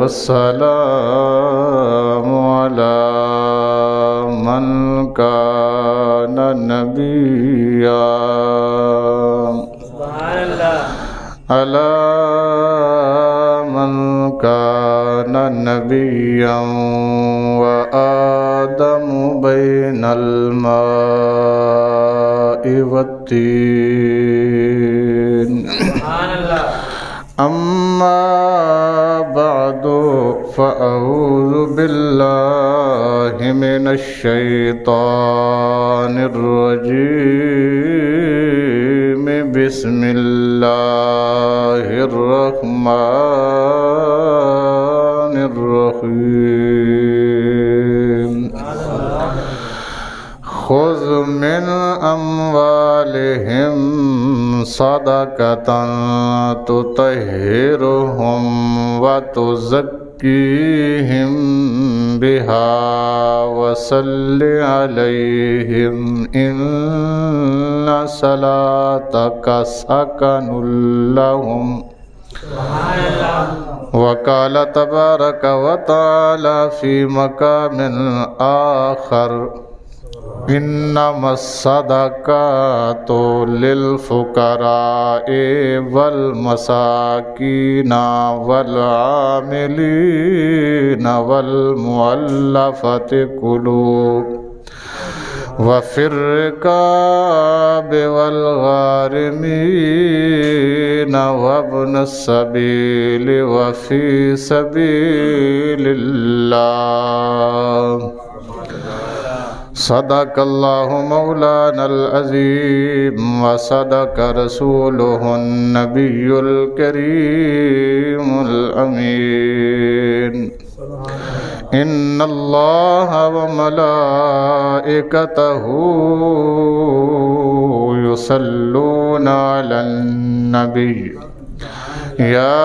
والسلام على من كان نبيا على من كان نبيا وآدم بين الماء والطين أما بعد فأعوذ بالله من الشيطان الرجيم بسم الله الرحمن الرحيم خذ من أموالهم صدقة تطهرهم وتزكيهم بها وصل عليهم إن صلاتك سكن لهم وقال تبارك وتعالى في مقام آخر انما الصدقات للفقراء والمساکین والعاملین والمؤلفة قلوب وفي الرقاب والغارمين وابن السبيل وفي سبيل الله صدق اللہ مولانا العظیم وصدق رسولہ النبی الکریم الامین ان اللہ وملائکتہ یصلون علی النبی یا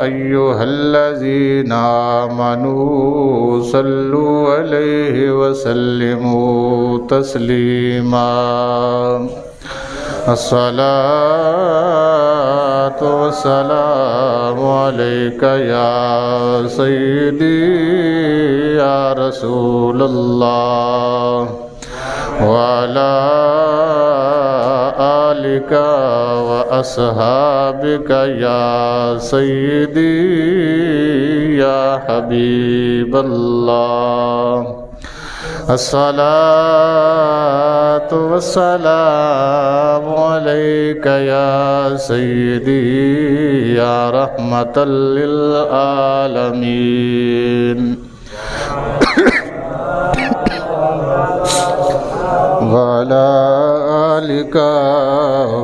ایہا الذین آمنوا صلوا علیہ وسلموا تسلیما الصلاة والسلام علیک یا سیدی یا رسول اللہ وعلی آلک وأصحابك يا سيدي يا حبيب الله الصلاة والسلام عليك يا سيدي يا رحمة للعالمين وعلى آلك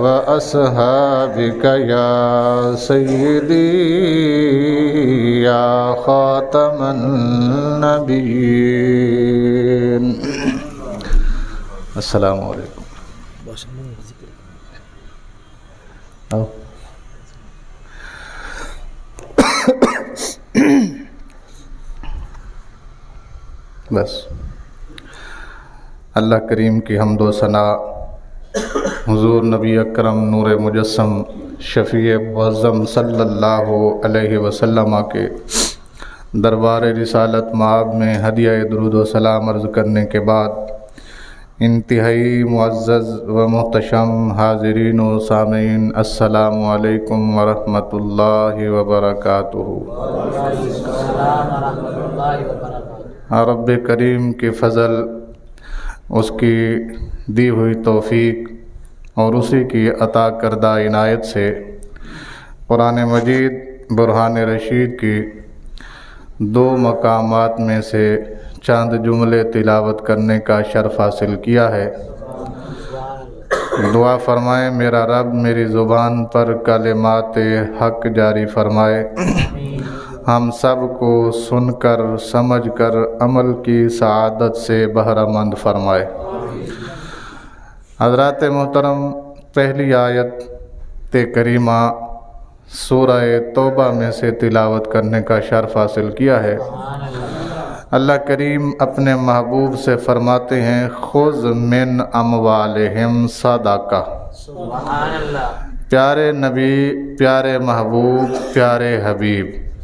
وأصحابك يا سيدي يا خاتم النبيين السلام علیکم. بس اللہ کریم کی حمد و ثنا حضور نبی اکرم نور مجسم شفیع معظم صلی اللہ علیہ وسلم کے دربار رسالت مآب میں ہدیہ درود و سلام عرض کرنے کے بعد انتہائی معزز و محتشم حاضرین و سامعین السلام علیکم ورحمۃ اللہ وبرکاتہ. رب کریم کے فضل، اس کی دی ہوئی توفیق اور اسی کی عطا کردہ عنایت سے قرآن مجید برہان رشید کی 2 مقامات میں سے چند جملے تلاوت کرنے کا شرف حاصل کیا ہے. دعا فرمائے میرا رب میری زبان پر کلمات حق جاری فرمائے، ہم سب کو سن کر سمجھ کر عمل کی سعادت سے بہرہ مند فرمائے. حضرات محترم، پہلی آیت کریمہ سورہ توبہ میں سے تلاوت کرنے کا شرف حاصل کیا ہے. اللہ کریم اپنے محبوب سے فرماتے ہیں خذ من اموالہم صدقہ. پیارے نبی، پیارے محبوب، پیارے حبیب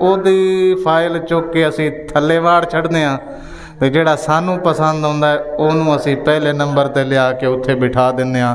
ਉਹਦੀ ਫਾਈਲ ਚੁੱਕ ਕੇ ਅਸੀਂ ਥੱਲੇ ਵਾੜ ਛੱਡਦੇ ਆ, ਤੇ ਜਿਹੜਾ ਸਾਨੂੰ ਪਸੰਦ ਹੁੰਦਾ ਉਹਨੂੰ ਅਸੀਂ ਪਹਿਲੇ ਨੰਬਰ ਤੇ ਲਿਆ ਕੇ ਉੱਥੇ ਬਿਠਾ ਦਿੰਦੇ ਆ।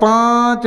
5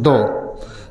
2।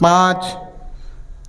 5,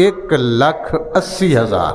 1,80,000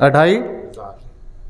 2.5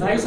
250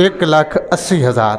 1,80,000।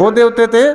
ਉਹਦੇ ਉੱਤੇ ਤੇ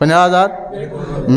50,000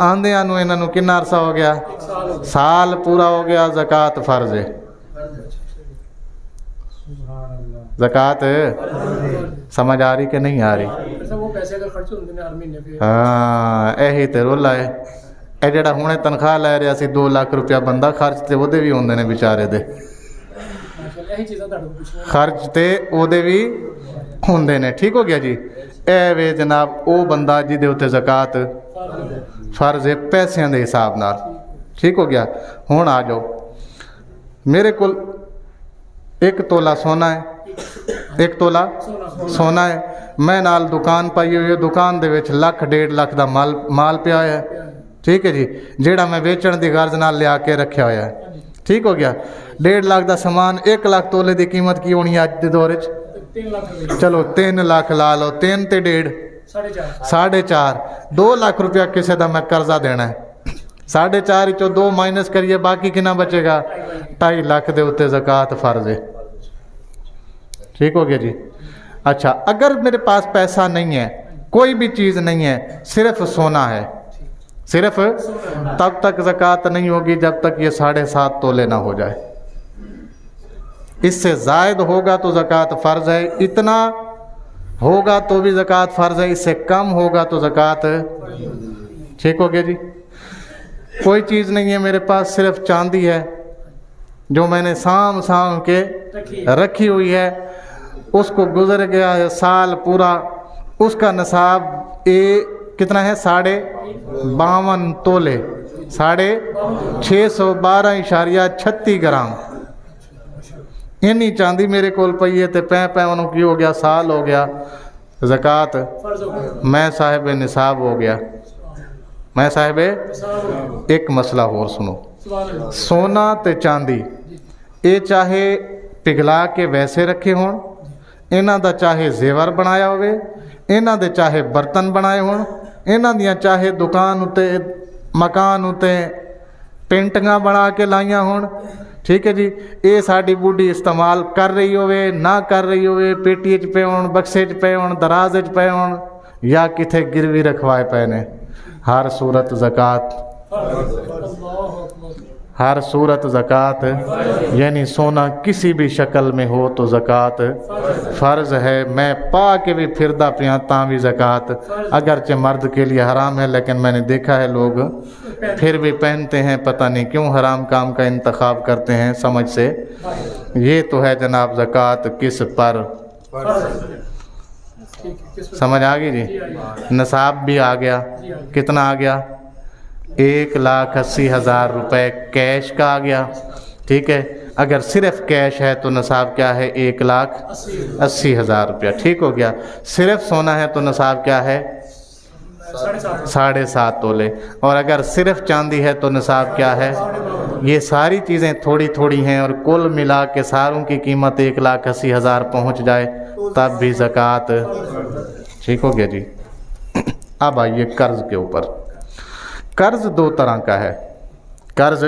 آندیاں نو انہاں نو کنا عرصہ ہو گیا؟ سال پورا ہو گیا. زکوٰۃ فرض ہے. زکوٰۃ سمجھ آ رہی کہ نہیں آ رہی؟ وہ پیسے کا خرچ ہوندے نے ہر مہینے پہ. ہاں یہی تے رولا ہے. اے جڑا ہنے تنخواہ لے رہا سی 2 لاکھ روپیہ بندہ خرچ تے اودے بھی ہوندے نے بیچارے دے. یہی چیزاں تہاڈے کول پوچھنا. خرچ تے اودے بھی ہوندے نے. ٹھیک ہو گیا جی. اے وے جناب او بندہ جدے اوتے زکوٰۃ فرض ہے پیسیاں دے حساب نال. ٹھیک ہو گیا. ہن آ جاؤ میرے کول 1 تولہ سونا ہے. 1 تولہ سونا ہے. میں نال دکان پائی ہوئی ہے. دکان دے وچ 1.5 لاکھ دا مال پیا ہے. ٹھیک ہے جی. جیڑا میں ویچن دی غرض نال لیا کے رکھیا ہویا ہے. ٹھیک ہو گیا. 1.5 لاکھ دا سامان 1 لاکھ تولے دی قیمت کی ہونی ہے اج دے دور وچ؟ 3 لاکھ روپے. چلو 3 لاکھ لا لو. 3 تے 1.5 4.5 2 لاکھ روپیہ کسے دا میں قرضہ دینا ہے. 4.5 چو 2 مائنس کریے باقی کنا بچے گا؟ 2.5 لاکھ دے اوتے زکوٰۃ فرض ہے. ٹھیک ہو گیا جی. اچھا اگر میرے پاس پیسہ نہیں ہے کوئی بھی چیز نہیں ہے صرف سونا ہے صرف تب تک زکوٰۃ نہیں ہوگی جب تک یہ 7.5 تولے نہ ہو جائے. اس سے زائد ہوگا تو زکوٰۃ فرض ہے. اتنا ہوگا تو بھی زکوٰۃ فرض ہے. اس سے کم ہوگا تو زکوٰۃ. ٹھیک ہو گیا جی. کوئی چیز نہیں ہے میرے پاس صرف چاندی ہے جو میں نے سام کے رکھی ہوئی ہے. اس کو گزر گیا ہے سال پورا. اس کا نصاب کتنا ہے؟ 52 تولے 612.36 گرام. اینی چاندی میرے کول پئی ہے تے انہوں کی ہو گیا سال ہو گیا. زکوٰۃ میں صاحب نصاب ہو گیا. میں صاحب ایک مسئلہ اور سنو. سونا تے چاندی اے چاہے پگھلا کے ویسے رکھے ہون انہاں دا چاہے زیور بنایا ہوئے انہاں دے چاہے برتن بنائے ہون انہاں دیاں چاہے دکان اتے مکان اتے پینٹنگاں بنا کے لائیاں ہون. ٹھیک ہے جی. اے ساڈی بوڈھی استعمال کر رہی ہوئے نہ کر رہی ہوئے پیٹی چ پے ہون بکسے چ پے ہون دراز چ پے ہون یا کتھے گروی رکھوائے پے نے ہر صورت زکوٰۃ ہر صورت زکوٰۃ یعنی سونا کسی بھی شکل میں ہو تو زکوٰۃ فرض ہے. میں پا کے بھی پھردا پیا تاں بھی زکوٰۃ اگرچہ مرد کے لیے حرام ہے لیکن میں نے دیکھا ہے لوگ پھر بھی پہنتے ہیں. پتہ نہیں کیوں حرام کام کا انتخاب کرتے ہیں سمجھ سے. یہ تو ہے جناب زکوٰۃ کس پر. سمجھ آ گئی جی. نصاب بھی آ گیا. کتنا آ گیا؟ 1,80,000 روپے کیش کا آ گیا. ٹھیک ہے. اگر صرف کیش ہے تو نصاب کیا ہے؟ 1,80,000 روپیہ. ٹھیک ہو گیا. صرف سونا ہے تو نصاب کیا ہے؟ 7.5 تولے. اور اگر صرف چاندی ہے تو نصاب کیا ہے؟ یہ ساری چیزیں تھوڑی تھوڑی ہیں اور کل ملا کے ساروں کی قیمت 1,80,000 پہنچ جائے تب بھی زکوٰۃ. ٹھیک ہو گیا جی. اب آئیے قرض کے اوپر. قرض 2 طرح کا ہے. قرض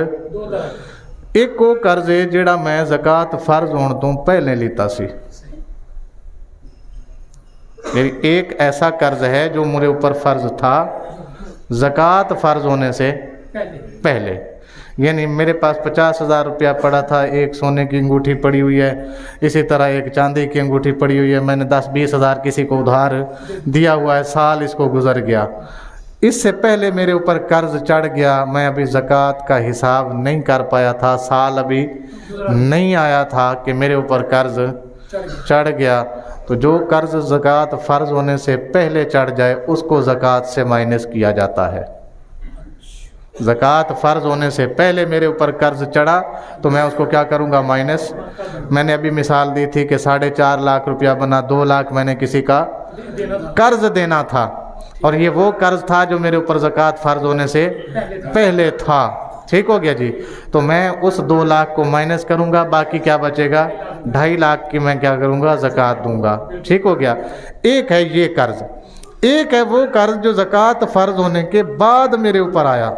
ایک وہ قرض ہے جیڑا میں زکوٰۃ فرض ہون تو پہلے لیتا سی. میری ایک ایسا قرض ہے جو میرے اوپر فرض تھا زکوٰۃ فرض ہونے سے پہلے. یعنی میرے پاس 50,000 روپیہ پڑا تھا. ایک سونے کی انگوٹھی پڑی ہوئی ہے. اسی طرح ایک چاندی کی انگوٹھی پڑی ہوئی ہے. میں نے 10-20,000 کسی کو ادھار دیا ہوا ہے. سال اس کو گزر گیا. اس سے پہلے میرے اوپر قرض چڑھ گیا. میں ابھی زکوٰۃ کا حساب نہیں کر پایا تھا. سال ابھی نہیں آیا تھا کہ میرے اوپر قرض چڑھ گیا. تو جو قرض زکوٰۃ فرض ہونے سے پہلے چڑھ جائے اس کو زکوٰۃ سے مائنس کیا جاتا ہے. زکوٰۃ فرض ہونے سے پہلے میرے اوپر قرض چڑھا تو میں اس کو کیا کروں گا؟ مائنس. میں نے ابھی مثال دی تھی کہ 4.5 لاکھ روپیہ بنا 2 لاکھ میں نے کسی کا قرض دینا تھا اور یہ وہ قرض تھا جو میرے اوپر زکوٰۃ فرض ہونے سے پہلے تھا. ٹھیک ہو گیا جی. تو میں اس 2 لاکھ کو مائنس کروں گا. باقی کیا بچے گا؟ 2.5 لاکھ کی میں کیا کروں گا؟ زکوٰۃ دوں گا. ٹھیک ہو گیا. ایک ہے یہ قرض. ایک ہے وہ قرض جو زکوٰۃ فرض ہونے کے بعد میرے اوپر آیا.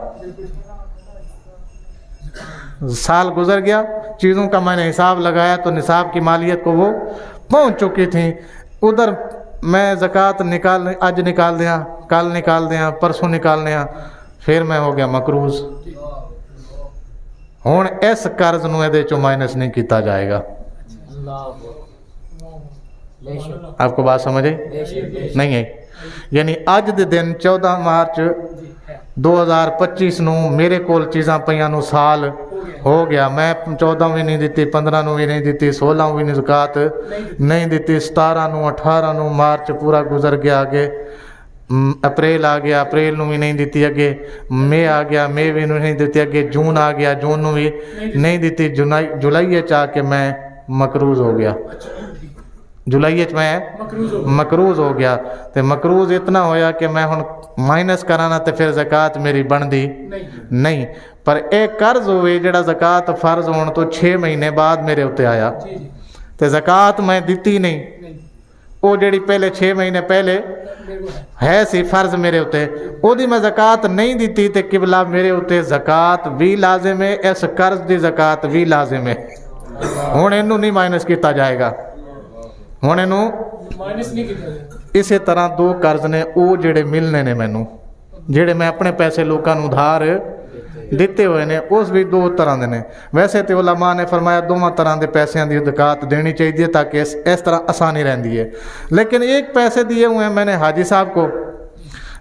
سال گزر گیا چیزوں کا میں نے حساب لگایا تو نصاب کی مالیت کو وہ پہنچ چکی تھیں. ادھر میں زکوٰۃ آج نکال دیا کل نکال دیا پرسوں نکال دیا پھر میں ہو گیا مقروض. ہوں اس قرض نو یہ چو مائنس نہیں کیتا جائے گا. آپ کو بات سمجھے نہیں ہے؟ یعنی اج دے دن 14 مارچ 2025 نو میرے کول چیزاں پیاں نو سال ہو گیا. میں 14 بھی نہیں دیتی، 15 نو بھی نہیں دیتی، 16 بھی نہیں زکات نہیں دیتی، 17 نو 18 نو مارچ پورا گزر گیا. آگے اپریل آ گیا، اپریل نو بھی نہیں دیتی. اگے مئی آ گیا، مئی بھی نہیں دیتی. اگے جون آ گیا، جون نو بھی نہیں دیتی. جولائی چاہ کے میں مقروض ہو گیا. جولائی میں مقروض ہو گیا. تے مقروض اتنا ہویا کہ میں ہن مائنس کرانا تے پھر زکات میری بندی نہیں. پر ایک قرض ہوئے جڑا زکات فرض ہون تو 6 مہینے بعد میرے اتنے آیا تے زکات میں دیتی نہیں. وہ جڑی پہلے 6 مہینے پہلے ہے سی فرض میرے اتنے، وہ دی میں زکات نہیں دیتی تے قبلہ میرے اتنے زکات بھی لازم ہے، اس قرض دی زکات بھی لازم ہے. ہن اینوں نہیں مائنس کیتا جائے گا. ہن اینوں مائنس نہیں کیتا جائے. اسی طرح 2 قرض نے وہ جڑے ملنے نے مینوں، جڑے میں اپنے پیسے لوکاں نوں ادھار دیتے ہوئے نے، اس بھی 2 طرح دے نے. ویسے تو علماء نے فرمایا دونوں طرح دے پیسوں دی زکات دینی چاہیے تاکہ اس طرح آسانی رہندی ہے. لیکن ایک پیسے دیے ہوئے ہیں میں نے حاجی صاحب کو،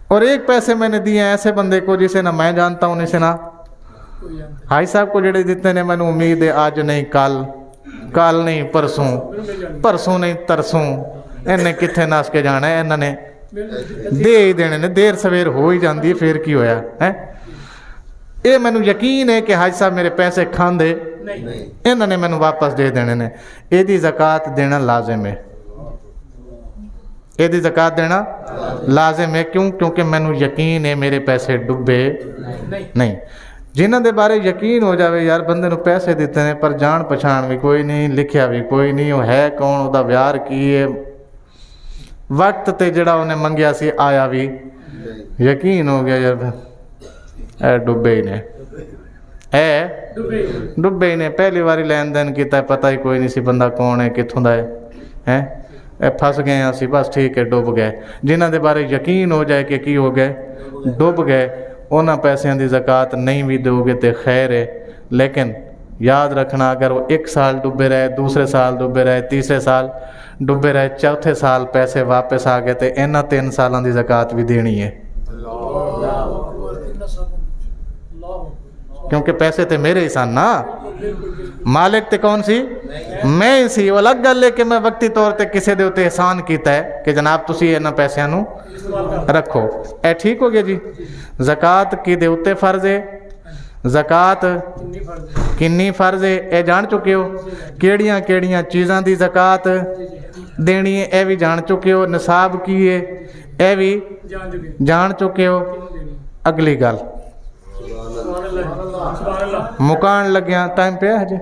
اور ایک پیسے میں نے دیے ہیں ایسے بندے کو جسے نہ میں جانتا ہوں اسے نہ حاجی صاحب کو. جڑے دیتے نے میں نے امید ہے آج نہیں کل نہیں پرسوں نہیں ترسوں انہیں کتنے نس کے جانا ہے. انہوں نے دے ہی دینے نے، دیر سویر ہو ہی جاندی ہے. پھر کی ہویا ہے؟ یہ مینوں یقین ہے کہ حاج صاحب میرے پیسے کھاندے انہوں نے مینوں واپس دے دینے نے. یہ زکات دینا لازم ہے. یہ زکات دینا لازم ہے. کیوں؟ کیونکہ مینوں یقین ہے میرے پیسے ڈبے نہیں. جنہ دے بارے یقین ہو جاوے یار بندے نو پیسے دیتے ہیں پر جان پچھان بھی کوئی نہیں، لکھیا بھی کوئی نہیں، وہ ہے کون، وہ دا ویار کی ہے، وقت تے جڑا انہیں منگیا سی آیا بھی، یقین ہو گیا یار اے ڈبے ہی نے، اے ڈبے ہی نے. پہلی باری لین دین کیتا ہے پتہ ہی کوئی نہیں سی بندہ کون ہے کتھوں دا ہے، اے پھس گئے ہیں اسی، بس ٹھیک ہے ڈب گئے. جنہ دے بارے یقین ہو جائے کہ کی ہو گئے ڈب گئے، انہاں پیسوں دی زکات نہیں بھی دو گے تے خیر ہے. لیکن یاد رکھنا اگر وہ 1 سال ڈبے رہے، دوسرے سال ڈبے رہے، تیسرے سال ڈبے رہے، چوتھے سال پیسے واپس آ گئے تے انہاں 3 سالاں دی زکات بھی دینی ہے. کیونکہ پیسے تے میرے ہی سن نا، مالک تے کون سی؟ میں ہی سی. وہ الگ گل ہے کہ میں وقتی طور تے کسے دے اوتے احسان کیتا ہے کہ جناب تسی انہاں پیسیاں نو رکھو. اے ٹھیک ہو گیا جی. زکات کی دے اوتے فرض ہے، زکات کنی فرض ہے اے جان چکے ہو. کیڑیاں کیڑیاں چیزاں دی زکات دینی ہے اے بھی جان چکے ہو. نصاب کی ہے اے بھی جان چکے ہو. اگلی گل مکان لگیا ٹائم پہ ہے جی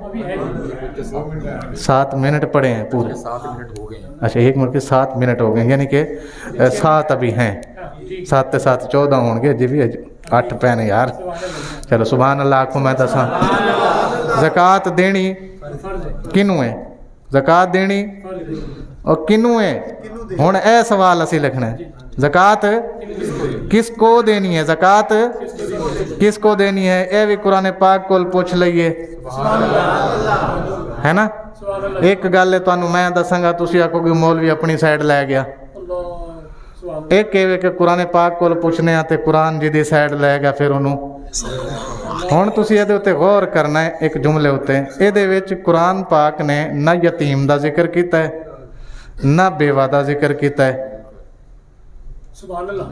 7 منٹ پڑے ہیں پورے. اچھا 1 منٹ کے 7 منٹ ہو گئے، یعنی کہ 7 ابھی ہیں. 7 تے 7 14 ہون گے جی بھی 8 پینے یار. چلو سبحان اللہ آکھو میں دساں. زکات دینی کنوں ہے؟ زکات دینی اور کنوں ہے؟ ہن اے سوال اسی لکھنا ہے. زکات کس کو دینی ہے؟ زکات کس کو دینی ہے؟ اے بھی قرآن پاک کو پوچھ لئیے ہے نا. ایک گل ہے تانوں میں دساں گا، تسی آکھو کہ مولوی اپنی سائڈ لے گیا. ایک کہ قرآن پاک کو پوچھنے تے قرآن جی دی سائڈ لے گا پھر انہوں. ہن تسی یہ تے غور کرنا ہے ایک جملے ہوتے ہیں. یہ وچ قرآن پاک نے نہ یتیم دا ذکر کیتا ہے نہ بیوہ دا ذکر کیتا ہے. سبحان اللہ.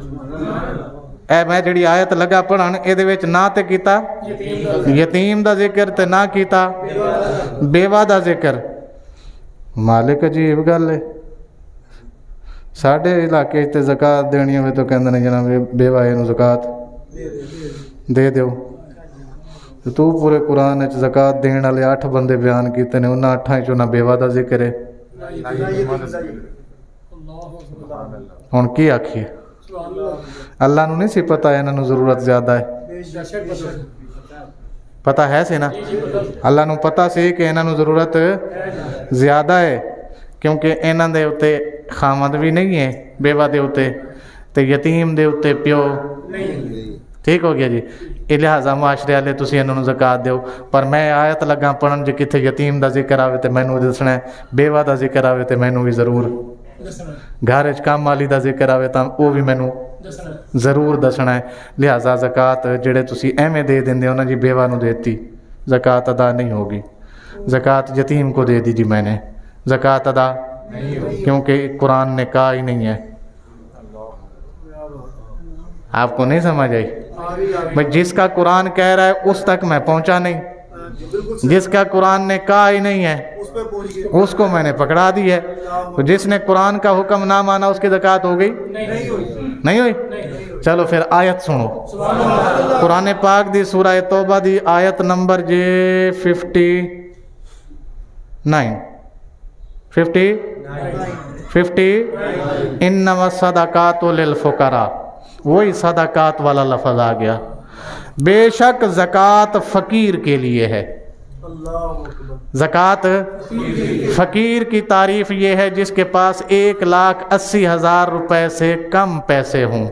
اے میں جڑی آیت لگا پڑھن یہ وچ نہ تے کیتا یتیم دا ذکر تے نہ کیتا بیوہ دا ذکر. مالک عجیب گل ہے. ساڈے علاقے تے زکات دینی ہوئے تو کہندے نے جناب بیوہ نوں زکات دے دیو. تو پورے قرآن وچ زکات دین والے 8 بندے بیان کیتے نے، انہاں 8 وچوں نہ بیوہ دا ذکر ہے. ہن کی آکھیے؟ اللہ نو نہیں سی پتہ انہاں نوں ضرورت زیادہ ہے؟ پتہ ہے سی نا. اللہ نو پتہ سی کہ انہاں نوں ضرورت زیادہ ہے کیونکہ انہاں دے اوتے خامد بھی نہیں ہے بیوہ دے اوتے تے یتیم دے اوتے پیو ٹھیک ہو گیا جی. یہ لہٰذا معاشرے والے تسی انہوں نے زکات دیو. پر میں آیت لگا پڑھن جی کتنے یتیم دا ذکر آوے تو مینوں دسنا ہے, بیوہ دا ذکر آوے تو مینوں بھی ضرور, گھر وچ کام والی دا ذکر آوے تو وہ بھی مینوں ضرور دسنا ہے. لہٰذا زکات جڑے تسی ایویں دے دیندے ہو نا جی بیوہ نو دیتی, زکات ادا نہیں ہوگی. زکات یتیم کو دے دی جی میں نے, زکات ادا کیونکہ قرآن نے کہا ہی نہیں ہے. آپ کو نہیں سمجھ آئی بھائی؟ جس کا قرآن کہہ رہا ہے اس تک میں پہنچا نہیں, جس کا قرآن نے کہا ہی نہیں ہے اس کو میں نے پکڑا دی ہے. جس نے قرآن کا حکم نہ مانا اس کی زکات ہو گئی نہیں ہوئی؟ چلو پھر آیت سنو. قرآن پاک دی سورہ توبہ دی آیت نمبر جی 50 انما الصدقات للفقراء, وہی صدقات والا لفظ آ گیا. بے شک زکوٰۃ فقیر کے لیے ہے. زکوٰۃ فقیر کی تعریف یہ ہے جس کے پاس 1,80,000 روپے سے کم پیسے ہوں.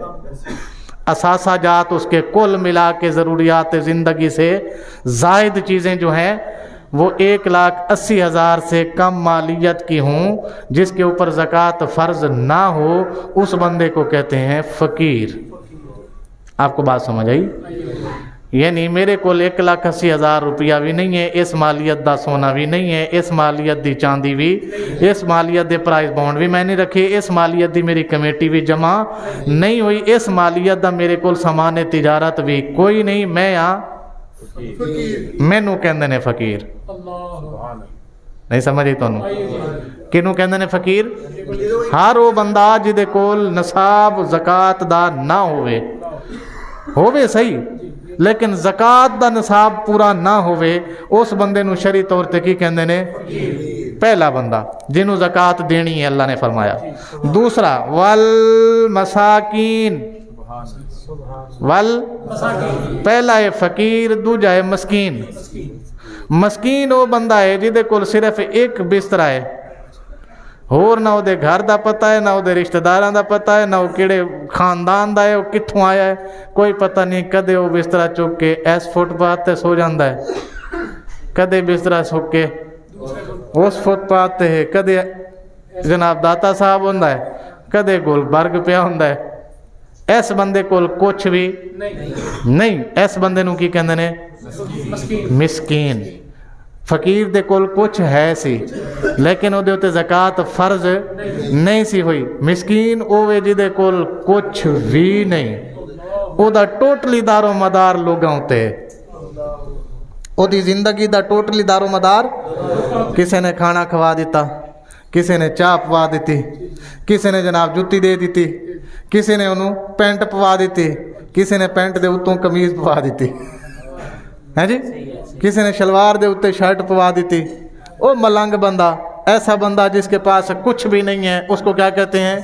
اثاثہ جات اس کے کل ملا کے ضروریات زندگی سے زائد چیزیں جو ہیں وہ 1,80,000 سے کم مالیت کی ہوں, جس کے اوپر زکوٰۃ فرض نہ ہو, اس بندے کو کہتے ہیں فقیر. آپ کو بات سمجھ آئی؟ یعنی میرے کو 1,80,000 روپیہ بھی نہیں ہے, اس مالیت دا سونا بھی نہیں ہے, اس مالیت دی چاندی بھی, اس مالیت دے پرائز بانڈ بھی میں نہیں رکھے, اس مالیت دی میری کمیٹی بھی جمع نہیں ہوئی, اس مالیت دا میرے کو سامان تجارت بھی کوئی نہیں, میں یہاں مینوں کہندے نے فقیر. نہیں سمجھی تانوں؟ کنوں کہندے نے فقیر؟ ہر وہ بندہ جدے کول نصاب زکات دا نہ ہووے صحیح, لیکن زکات دا نصاب پورا نہ ہووے, اس بندے نو شرعی طور تے کی کہندے نے؟ پہلا بندہ جنوں زکات دینی ہے اللہ نے فرمایا. دوسرا والمساکین, پہلا ہے فقیر, دوجا ہے مسکین. مسکین وہ بندہ ہے جدے کول صرف ایک بستر ہے, ہور نہ وہ گھر دا پتہ ہے, نہ وہ رشتہ داراں دا پتہ ہے, نہ وہ کیڑے خاندان دا ہے, وہ کتھوں آیا ہے کوئی پتہ نہیں. کدے وہ بسترا چک کے اس فٹ پاتھ تے سو جاندا ہے, کدے بسترا چک کے اس فٹ پاتھ تے ہے, کدے جناب داتا صاحب ہوندا ہے, کدے گلبرگ پیا ہوندا ہے. اس بندے کول کچھ بھی نہیں, اس بندے نو کی کہندے نے؟ مسکین. فقیر دے کول کچھ ہے سی لیکن او دے اتے زکات فرض نہیں سی ہوئی. مسکین اوے جدے کول کچھ بھی نہیں, او دا ٹوٹلی دار و مدار لوگاں تے, او دی زندگی دا ٹوٹلی دار و مدار کسے نے کھانا کھوا دیتا, کسے نے چاہ پوا دیتی, کسے نے جناب جتی دے دیتی, کسی نے انہوں پینٹ پوا دیتی, کسی نے پینٹ دے اتوں قمیض پوا دیتی ہے جی, کسی نے شلوار دے اتے شرٹ پوا دیتی. او ملنگ بندہ, ایسا بندہ جس کے پاس کچھ بھی نہیں ہے, اس کو کیا کہتے ہیں؟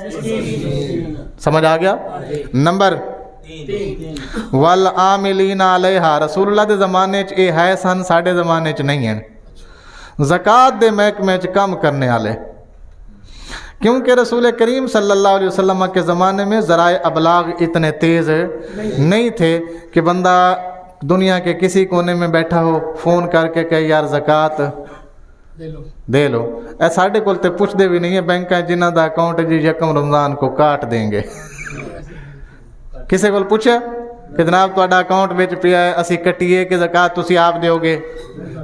سمجھ آ گیا؟ نمبر 3 والعاملین علیہا, رسول اللہ دے زمانے چ اے ہے سن, ساڈے زمانے چ نہیں ہیں. زکات دے محکمے چ کام کرنے والے, کیونکہ رسول کریم صلی اللہ علیہ وسلم کے زمانے میں ذرائع ابلاغ اتنے تیز نہیں تھے کہ بندہ دنیا کے کسی کونے میں بیٹھا ہو فون کر کے کہ یار زکات دے لو. اے ساڈے کول تے پوچھ دے بھی نہیں ہے بینک جنہ دا اکاؤنٹ جی یکم رمضان کو کاٹ دیں گے. کسی کول پوچھا کہ جناب تہاڈا اکاؤنٹ وچ پیا ہے, اسی کٹیے کہ زکات تسی آپ دیو گے,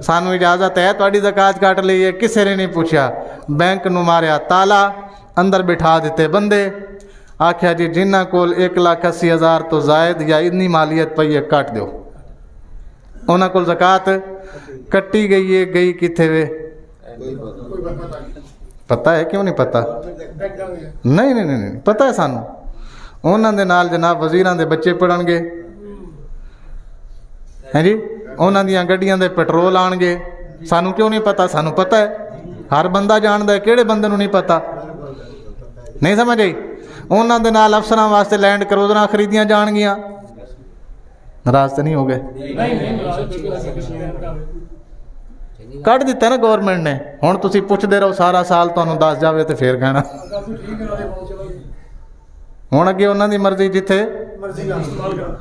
سانو اجازت ہے تہاڈی زکات کٹ لئیے؟ کسی نے نہیں پوچھا. بینک نو ماریا تالا, اندر بٹھا دیتے بندے, آکھیا جی جنہ کول 1,80,000 تو زائد یا اتنی مالیت پئی ہے کٹ دیو. انہاں کول زکات کٹی گئی ہے, گئی کتھے وے پتہ ہے؟ کیوں نہیں پتہ؟ نہیں پتہ ہے سانو. انہاں دے نال جناب وزیراں دے بچے پڑھن گے ہیں جی, انہاں دیاں گڈیاں دے پیٹرول آن گے, سانو کیوں نہیں پتہ؟ سانو پتہ ہے, ہر بندہ جاندا ہے, کیڑے بندے نو نہیں پتہ؟ نہیں سمجھ آئی؟ انہاں دے نال افسراں واسطے لینڈ کروزراں خریدیاں جان گیاں. ناراض تو نہیں ہو گئے؟ کٹ دیتا نا گورنمنٹ نے, ہن تسی پوچھدے رہو سارا سال تانوں دس جاوے تے پھر کہنا. ہن اگے انہاں دی مرضی جتھے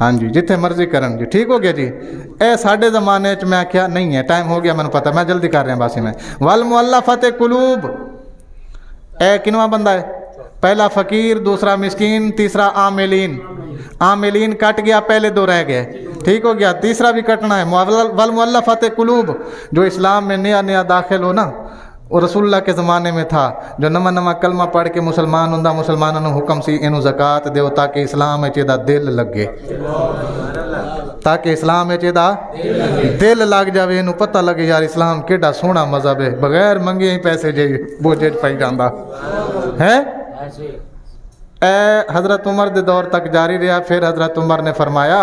ہاں جی جتھے مرضی کرن جی ٹھیک ہو گیا جی اے ساڈے زمانے چ میں کیا نہیں ہے ٹائم ہو گیا مینوں پتہ میں جلدی کر رہا باسی میں والمؤلفۃ قلوب اے کنواں بندہ ہے پہلا فقیر دوسرا مسکین تیسرا عاملین کٹ گیا پہلے دو رہ گئے ٹھیک ہو گیا تیسرا بھی کٹنا ہے والمؤلفۃ قلوب جو اسلام میں نیا داخل ہو نا وہ رسول اللہ کے زمانے میں تھا جو نواں کلمہ پڑھ کے مسلمان ہوندا مسلمانوں نوں حکم سی اینو زکات دیو تاکہ اسلام وچ دا دل لگے تاکہ اسلام وچ دا دل لگ جاوے اینو پتہ لگے یار اسلام کیڈا سوہنا مذہب ہے بغیر منگے ہی پیسے جے بوجھے پئی جاندا ہے اے حضرت عمر دے دور تک جاری رہا پھر حضرت عمر نے فرمایا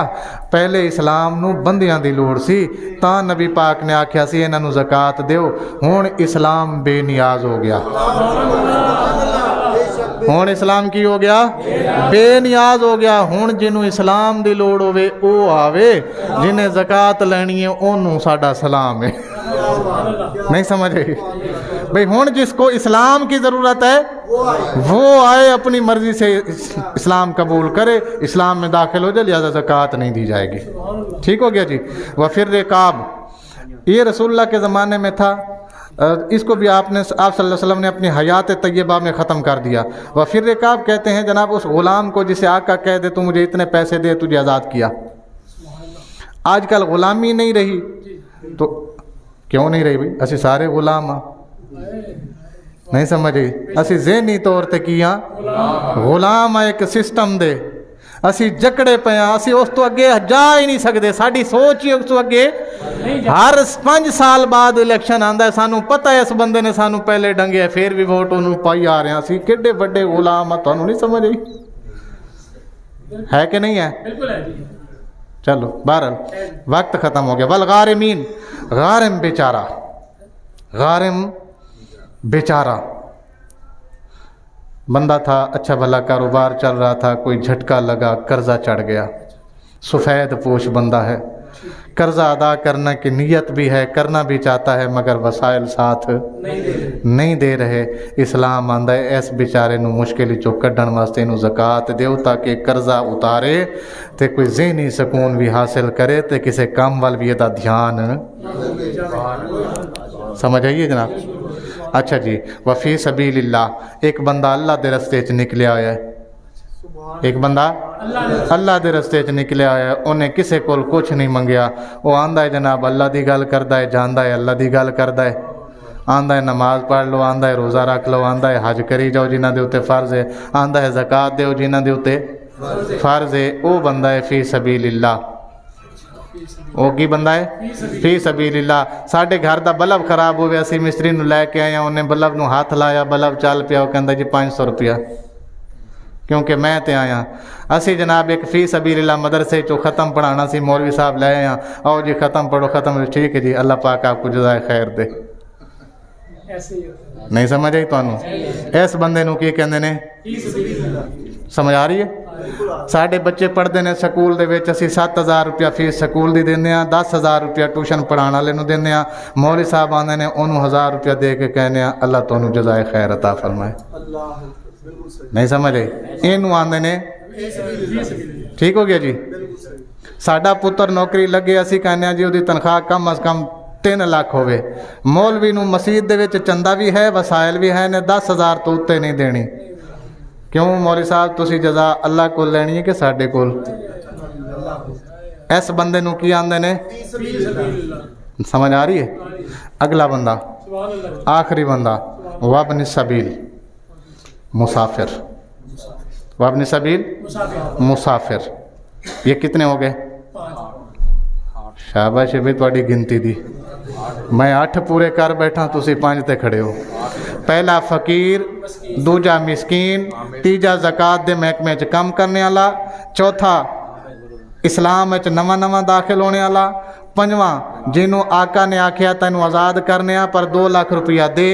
پہلے اسلام نو بندیاں دی لوڑ سی تاں نبی پاک نے آکھیا سی انہاں نو زکات دیو ہن اسلام بے نیاز ہو گیا ہن اسلام کی ہو گیا بے نیاز ہو گیا ہن جنوں اسلام دی لوڑ ہوے او آوے جنہیں زکات لینی ہے اونوں ساڈا سلام ہے نہیں سمجھے بھئی ہن جس کو اسلام کی ضرورت ہے وہ آئے اپنی مرضی سے اسلام قبول کرے اسلام میں داخل ہو جائے لہذا زکوٰۃ نہیں دی جائے گی ٹھیک ہو گیا جی وفر رقاب یہ رسول اللہ کے زمانے میں تھا اس کو بھی آپ صلی اللہ علیہ وسلم نے اپنی حیات طیبہ میں ختم کر دیا وفر رقاب کہتے ہیں جناب اس غلام کو جسے آقا کہہ دے تو مجھے اتنے پیسے دے تجھے آزاد کیا آج کل غلامی نہیں رہی تو کیوں نہیں رہی بھائی اسی سارے غلام ہاں نہیں سمجھے اسی ذہنی طور تے کیا غلام ایک سسٹم دے اسی جکڑے پے ہاں اسی اس تو اگے جا ہی نہیں سکتے ساڈی سوچ ہی اس تو اگے ہر 5 سال بعد الیکشن آندا ہے سانوں پتہ ہے اس بندے نے سانوں پہلے ڈنگے پھر بھی ووٹ انہوں پائی آ رہے ہیں اسی کیڈے بڑے غلام ہیں تانوں نہیں سمجھ آئی ہے کہ نہیں ہے بالکل ہے جی چلو بہرحال وقت ختم ہو گیا والغارمین غارم بیچارہ بندہ تھا اچھا بھلا کاروبار چل رہا تھا کوئی جھٹکا لگا قرضہ چڑھ گیا سفید پوش بندہ ہے قرضہ ادا کرنے کی نیت بھی ہے کرنا بھی چاہتا ہے مگر وسائل ساتھ نہیں دے رہے اسلام آندا ہے اس بیچارے نو مشکل چوں کڈن واسطے نو زکات دیو تاکہ قرضہ اتارے تے کوئی ذہنی سکون بھی حاصل کرے تے کسے کام وال بھی دا دھیان سمجھ آئیے جناب اچھا جی وفی سبیل اللہ ایک بندہ اللہ دے رستے چ نکلیا آیا ہے ایک بندہ اللہ دے رستے چ نکلیا آیا ہے انہیں کسے کول کچھ نہیں منگیا وہ آندا ہے جناب اللہ دی گل کردا ہے جاندا ہے اللہ دی گل کردا ہے آندا ہے نماز پڑھ لو آندا ہے روزہ رکھ لو آندا ہے حج کری جاؤ جنہاں دے اوتے فرض ہے آندا ہے زکات دیو جنہاں دے اوتے فرض ہے او بندہ ہے فی سبیل اللہ وہ کی بندہ ہے فی سبیل اللہ ساڈے گھر دا بلب خراب ہوئے اسی مستری نو لے کے آئے ہیں انہیں بلب نو ہاتھ لایا بلب چل پیا وہ کہندا جی 500 روپیہ کیونکہ میں تے آیا اسی جناب ایک فی سبیل اللہ مدرسے چو ختم پڑھانا سی مولوی صاحب لے آیا آؤ جی ختم پڑھو ختم ٹھیک ہے جی اللہ پاک آپ کو جزائے خیر دے نہیں سمجھ آئی تانوں اس بندے نو کی کہندے نے سمجھ آ رہی ہے ساڈے بچے پڑھتے ہیں سکول دے وچ اسی 7000 روپیہ فیس سکول دی دینے ہاں 10000 روپیہ ٹیوشن پڑھانے والے نو دینے ہاں مولوی صاحب آندے نے انہوں 1000 روپیہ دے کے کہنے ہاں اللہ تانوں جزائے خیر عطا فرمائے نہیں سمجھے اینو آندے نے ٹھیک ہو گیا جی ساڈا پتر نوکری لگے اسی کہنے ہاں جی وہ دی تنخواہ کم از کم 3 لاکھ ہوئے مولوی نو مسجد دے وچ چندہ بھی ہے وسائل بھی ہے نے 10000 تو اتے نہیں دینی کیوں مولوی صاحب تسی جزا اللہ کو لینی ہے کہ ساڈے کول اس بندے نو کی آندے نے سمجھ آ رہی ہے اگلا بندہ آخری بندہ وابن السبیل مسافر وابن السبیل مسافر یہ کتنے ہو گئے شاباش بھی تھوڑی گنتی دی میں 8 پورے کر بیٹھا تسی 5 تے کھڑے ہو پہلا فقیر دوجا مسکین تیجا زکات دے محکمے چ کم کرنے والا چوتھا اسلام وچ نواں داخل ہونے والا پنجواں جنوں آقا نے آکھیا تینوں آزاد کرنے پر 2 لاکھ روپیہ دے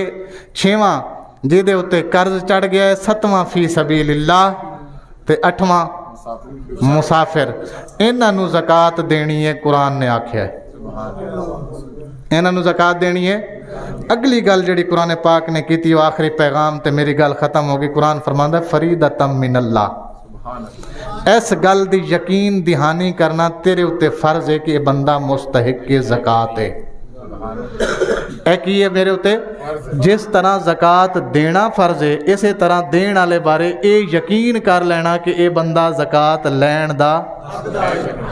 چھواں جہدے اوتے قرض چڑھ گیا ہے 7واں فی سبیل اللہ تے 8واں مسافر انہاں نو زکات دینی ہے قرآن نے آکھیا ہے انہاں نو زکات دینی ہے اگلی گل جڑی قرآن پاک نے کیتی وہ آخری پیغام تے میری گل ختم ہوگی قرآن فرماندا ہے فریدۃ من اللہ اس گل دی یقین دہانی کرنا تیرے اتے فرض ہے کہ یہ بندہ مستحق کے زکات ہے. اے کی ہے میرے اتے جس طرح زکات دینا فرض ہے اسی طرح دین والے بارے اے یقین کر لینا کہ اے بندہ زکات لین دا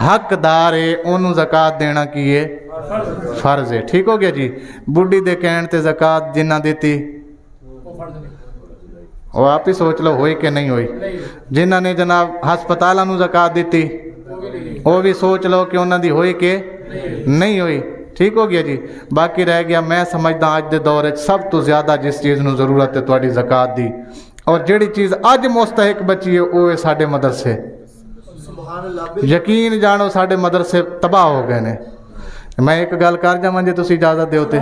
حقدار ہے, انہوں زکات دینا کی ہے فرض ہے. ٹھیک ہو گیا جی. بڈھی دے کہن تے زکات جنہ دیتی وہ فرض نہیں. وہ آپ ہی سوچ لو ہوئی کہ نہیں ہوئی. جنہ نے جناب ہسپتالوں نو زکات دیتی وہ بھی سوچ لو کہ انہوں دی ہوئی کہ نہیں ہوئی. ٹھیک ہو گیا جی. باقی رہ گیا میں سمجھدا اج دے دور وچ سب تو زیادہ جس چیز نو ضرورت ہے تہاڈی زکات دی, اور جڑی چیز اج مستحق بچی ہے وہ ہے ساڈے مدرسے. یقین جانو ساڈے مدرسے تباہ ہو گئے نے. میں ایک گل کر جاواں جے تسی اجازت دیو تے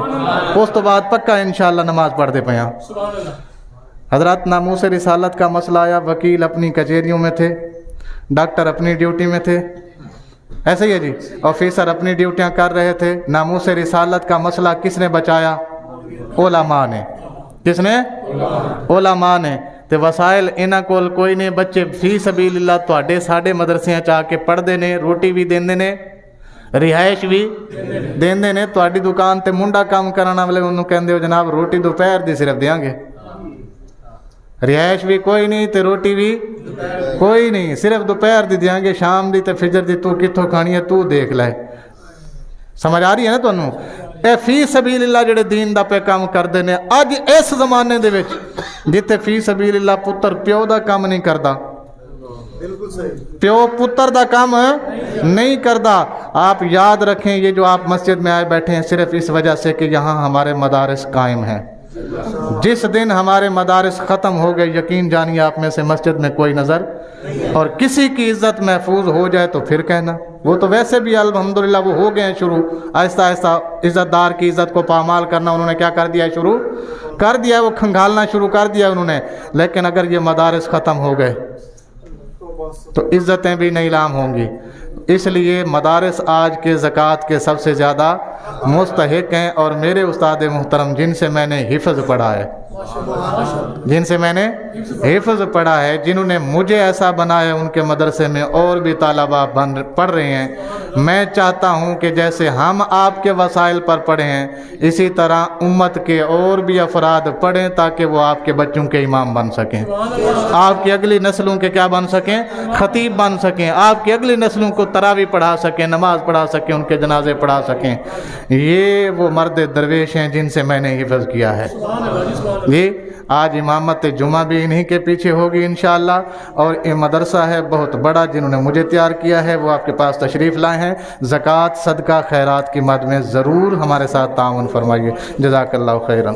اس تو بعد پکا انشاءاللہ نماز پڑھ دے پیاں. سبحان اللہ. حضرات ناموس رسالت کا مسئلہ آیا, وکیل اپنی کچہریوں میں تھے, ڈاکٹر اپنی ڈیوٹی میں تھے, ایسے ہی ہے جی, آفیسر اپنی ڈیوٹیاں کر رہے تھے. ناموس رسالت کا مسئلہ کس نے بچایا؟ علماء نے. کس نے؟ علماء نے. تے وسائل انہاں کول کوئی نہیں, بچے فی سبیل اللہ تواڈے ساڈے مدرسیاں چا کے پڑھدے نے, روٹی بھی دیندے نے, رہائش بھی دیندے نے. تواڈی دکان تے منڈا کام کرنا والے انہوں کہندے ہو جناب روٹی دوپہر دی صرف دیاں گے, رہائش بھی کوئی نہیں تے روٹی بھی کوئی نہیں, صرف دوپہر دی دیاں گے, شام دی تے فجر دی تو کتھوں کھانی ہے تو دیکھ لے. سمجھ آ رہی ہے نا تانوں؟ اے فی سبیل اللہ جڑے دین دا پہ کام کردے نے اج اس زمانے دے وچ جتے فی سبیل اللہ پتر پیو دا کام نہیں کردا, پیو پتر دا کام نہیں کردا. آپ یاد رکھیں یہ جو آپ مسجد میں آئے بیٹھے ہیں صرف اس وجہ سے کہ یہاں ہمارے مدارس قائم ہیں. جس دن ہمارے مدارس ختم ہو گئے یقین جانیے آپ میں سے مسجد میں کوئی نظر, اور کسی کی عزت محفوظ ہو جائے تو پھر کہنا. وہ تو ویسے بھی الحمدللہ وہ ہو گئے ہیں شروع, آہستہ آہستہ عزت دار کی عزت کو پامال کرنا انہوں نے کیا کر دیا ہے, شروع کر دیا ہے, وہ کھنگالنا شروع کر دیا انہوں نے. لیکن اگر یہ مدارس ختم ہو گئے تو عزتیں بھی نیلام ہوں گی. اس لیے مدارس آج کے زکوٰۃ کے سب سے زیادہ مستحق ہیں. اور میرے استاد محترم جن سے میں نے حفظ پڑھا ہے, جن سے میں نے حفظ پڑھا ہے, جنہوں نے مجھے ایسا بنایا, ان کے مدرسے میں اور بھی طلباء پڑھ رہے ہیں. میں چاہتا ہوں کہ جیسے ہم آپ کے وسائل پر پڑھے ہیں اسی طرح امت کے اور بھی افراد پڑھیں تاکہ وہ آپ کے بچوں کے امام بن سکیں, آپ کی اگلی نسلوں کے کیا بن سکیں, خطیب بن سکیں, آپ کی اگلی نسلوں کو تراویح پڑھا سکیں, نماز پڑھا سکیں, ان کے جنازے پڑھا سکیں. یہ وہ مرد درویش ہیں جن سے میں نے حفظ کیا ہے. جی آج امامت جمعہ بھی انہی کے پیچھے ہوگی انشاءاللہ. اور یہ مدرسہ ہے بہت بڑا جنہوں نے مجھے تیار کیا ہے, وہ آپ کے پاس تشریف لائے ہیں. زکوٰۃ صدقہ خیرات کی مد میں ضرور ہمارے ساتھ تعاون فرمائیے. جزاک اللہ خیرا.